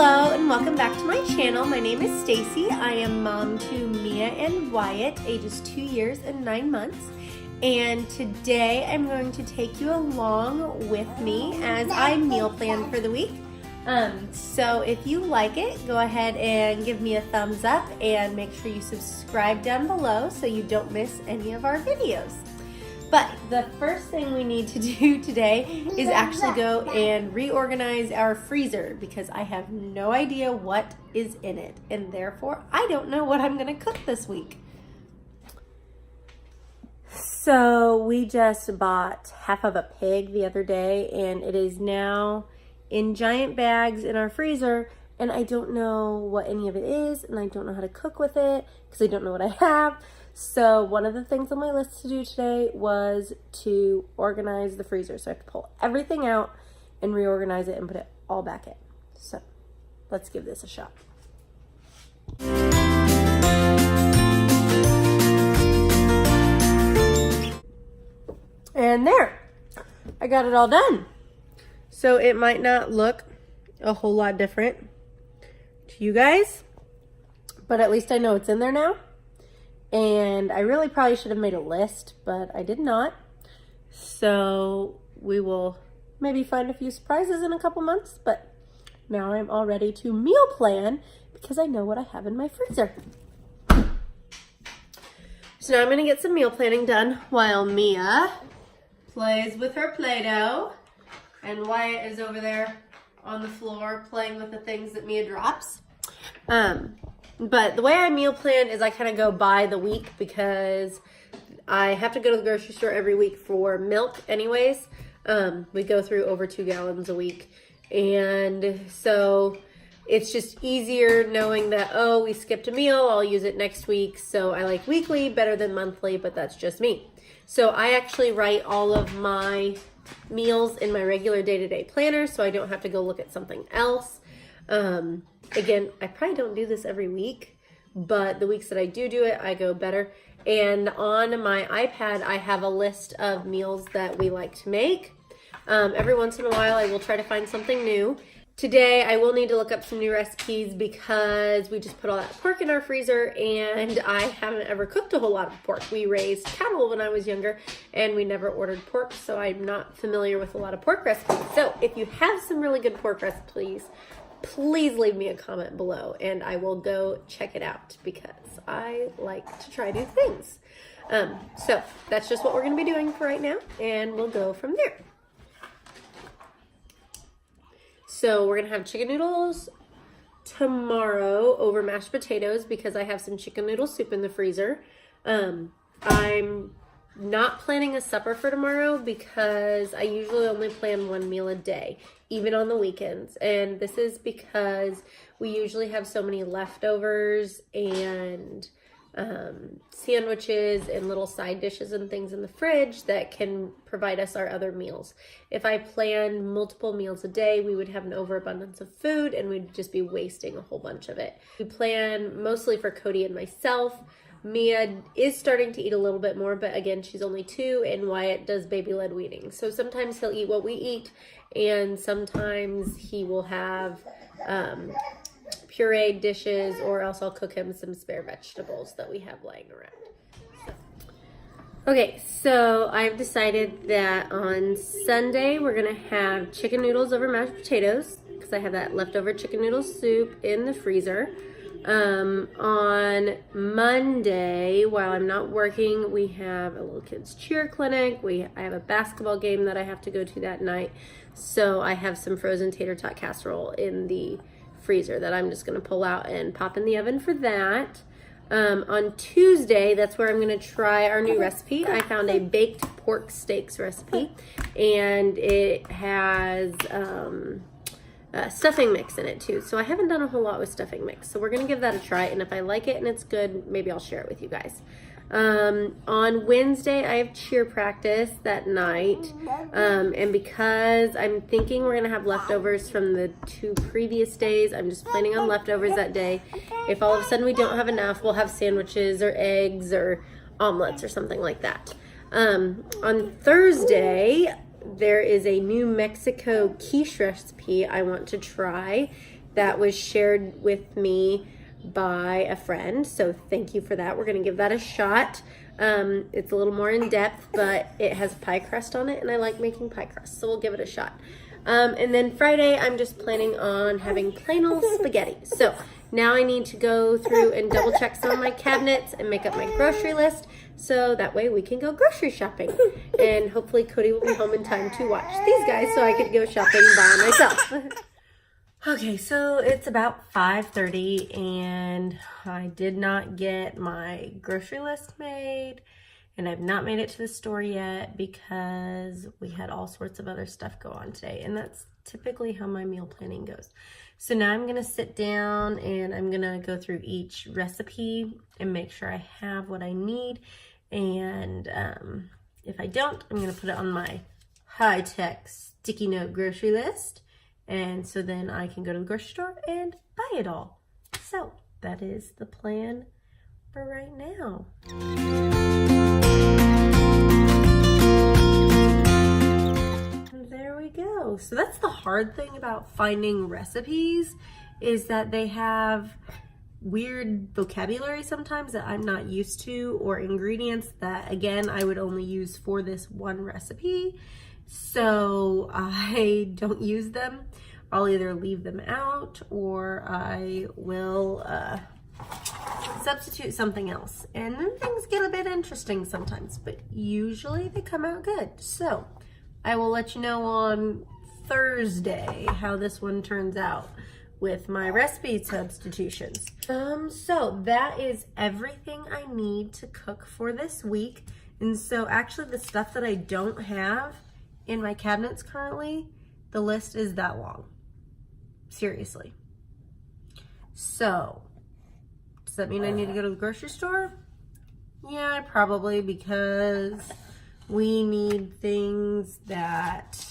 Hello and welcome back to my channel. My name is Stacy. I am mom to Mia and Wyatt, ages 2 years and 9 months. And today I'm going to take you along with me as I meal plan for the week. So if you like it, go ahead and give me a thumbs up and make sure you subscribe down below so you don't miss any of our videos. But the first thing we need to do today is actually go and reorganize our freezer because I have no idea what is in it, and therefore I don't know what I'm gonna cook this week. So we just bought half of a pig the other day, and it is now in giant bags in our freezer, and I don't know what any of it is, and I don't know how to cook with it because I don't know what I have. So one of the things on my list to do today was to organize the freezer. So I have to pull everything out and reorganize it and put it all back in. So let's give this a shot. And there, I got it all done. So it might not look a whole lot different to you guys, but at least I know it's in there now. And I really probably should have made a list, but I did not. So we will maybe find a few surprises in a couple months, but now I'm all ready to meal plan because I know what I have in my freezer. So now I'm gonna get some meal planning done while Mia plays with her Play-Doh and Wyatt is over there on the floor playing with the things that Mia drops. But the way I meal plan is I kind of go by the week because I have to go to the grocery store every week for milk anyways. We go through over 2 gallons a week. And so it's just easier knowing that, oh, we skipped a meal, I'll use it next week. So I like weekly better than monthly, but that's just me. So I actually write all of my meals in my regular day-to-day planner so I don't have to go look at something else. Again, I probably don't do this every week, but the weeks that I do it, I go better. And on my iPad, I have a list of meals that we like to make. Every once in a while, I will try to find something new. Today, I will need to look up some new recipes because we just put all that pork in our freezer and I haven't ever cooked a whole lot of pork. We raised cattle when I was younger and we never ordered pork, so I'm not familiar with a lot of pork recipes. So if you have some really good pork recipes, please leave me a comment below and I will go check it out because I like to try new things. So that's just what we're going to be doing for right now and we'll go from there. So we're going to have chicken noodles tomorrow over mashed potatoes because I have some chicken noodle soup in the freezer. I'm not planning a supper for tomorrow because I usually only plan 1 meal a day, even on the weekends. And this is because we usually have so many leftovers and sandwiches and little side dishes and things in the fridge that can provide us our other meals. If I plan multiple meals a day, we would have an overabundance of food and we'd just be wasting a whole bunch of it. We plan mostly for Cody and myself. Mia is starting to eat a little bit more, but again, she's only 2 and Wyatt does baby-led weaning. So sometimes he'll eat what we eat and sometimes he will have pureed dishes or else I'll cook him some spare vegetables that we have laying around. Okay, so I've decided that on Sunday we're gonna have chicken noodles over mashed potatoes because I have that leftover chicken noodle soup in the freezer. On Monday, while I'm not working, we have a little kids cheer clinic. I have a basketball game that I have to go to that night. So I have some frozen tater tot casserole in the freezer that I'm just going to pull out and pop in the oven for that. On Tuesday, that's where I'm going to try our new recipe. I found a baked pork steaks recipe and it has, stuffing mix in it too. So I haven't done a whole lot with stuffing mix. So we're going to give that a try. And if I like it and it's good, maybe I'll share it with you guys. On Wednesday, I have cheer practice that night. And because I'm thinking we're going to have leftovers from the 2 previous days, I'm just planning on leftovers that day. If all of a sudden we don't have enough, we'll have sandwiches or eggs or omelets or something like that. On Thursday, there is a New Mexico quiche recipe I want to try that was shared with me by a friend. So thank you for that. We're gonna give that a shot. It's a little more in depth, but it has pie crust on it and I like making pie crust, so we'll give it a shot. And then Friday, I'm just planning on having plain old spaghetti. So now I need to go through and double check some of my cabinets and make up my grocery list, so that way we can go grocery shopping. And hopefully Cody will be home in time to watch these guys so I could go shopping by myself. Okay, so it's about 5:30 and I did not get my grocery list made, and I've not made it to the store yet because we had all sorts of other stuff go on today, and that's typically how my meal planning goes. So now I'm gonna sit down and I'm gonna go through each recipe and make sure I have what I need, and if I don't, I'm gonna put it on my high-tech sticky note grocery list. And so then I can go to the grocery store and buy it all. So that is the plan for right now. And there we go. So that's the hard thing about finding recipes, is that they have weird vocabulary sometimes that I'm not used to, or ingredients that, again, I would only use for this one recipe. So I don't use them. I'll either leave them out or I will substitute something else. And then things get a bit interesting sometimes, but usually they come out good. So I will let you know on Thursday how this one turns out with my recipe substitutions. So that is everything I need to cook for this week. And so actually the stuff that I don't have in my cabinets currently, the list is that long. Seriously. So, does that mean I need to go to the grocery store? Yeah, probably, because we need things that,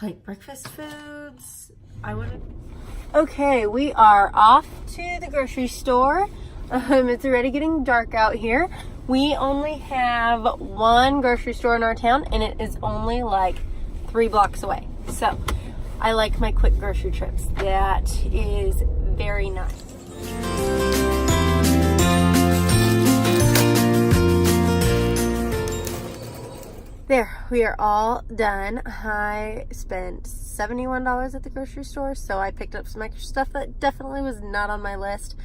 like breakfast foods. Okay, we are off to the grocery store. It's already getting dark out here. We only have one grocery store in our town, and it is only like 3 blocks away. So I like my quick grocery trips. That is very nice. There, we are all done. I spent $71 at the grocery store, so I picked up some extra stuff that definitely was not on my list.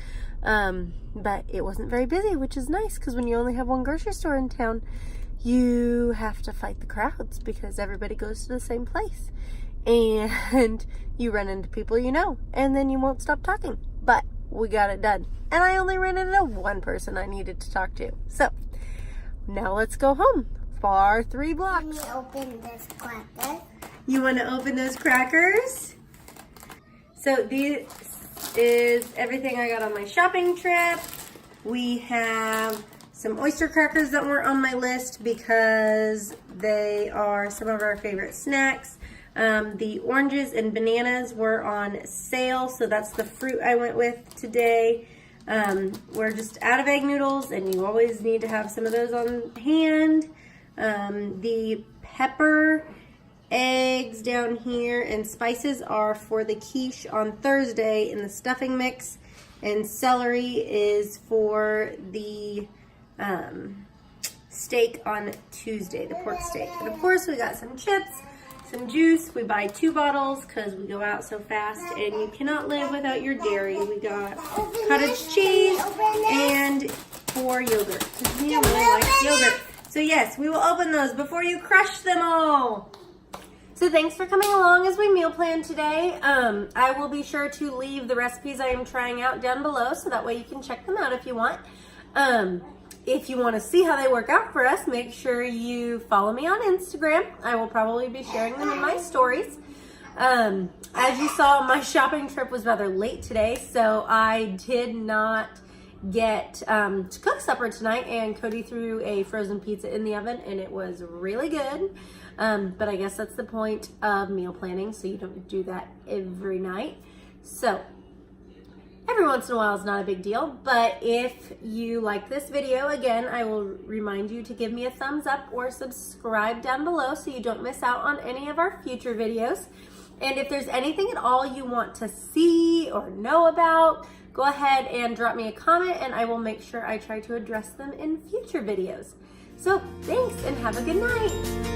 But it wasn't very busy, which is nice, because when you only have one grocery store in town, you have to fight the crowds because everybody goes to the same place. And you run into people you know, and then you won't stop talking. But we got it done. And I only ran into one person I needed to talk to. So now let's go home for our 3 blocks. Let me open this cracker. You want to open those crackers? So this is everything I got on my shopping trip. We have some oyster crackers that weren't on my list because they are some of our favorite snacks. The oranges and bananas were on sale, so that's the fruit I went with today. We're just out of egg noodles, and you always need to have some of those on hand. The pepper, eggs down here, and spices are for the quiche on Thursday in the stuffing mix, and celery is for the steak on Tuesday, the pork steak. And of course we got some chips, some juice. We buy 2 bottles because we go out so fast, and you cannot live without your dairy. We got cottage cheese and 4 yogurt, because we really like yogurt. So yes, we will open those before you crush them all. So thanks for coming along as we meal plan today. I will be sure to leave the recipes I am trying out down below, so that way you can check them out if you want. If you want to see how they work out for us, make sure you follow me on Instagram. I will probably be sharing them in my stories. As you saw, my shopping trip was rather late today, so I did not get to cook supper tonight, and Cody threw a frozen pizza in the oven, and it was really good. But I guess that's the point of meal planning, so you don't do that every night. So every once in a while is not a big deal, but if you like this video, again, I will remind you to give me a thumbs up or subscribe down below so you don't miss out on any of our future videos. And if there's anything at all you want to see or know about, go ahead and drop me a comment and I will make sure I try to address them in future videos. So thanks and have a good night.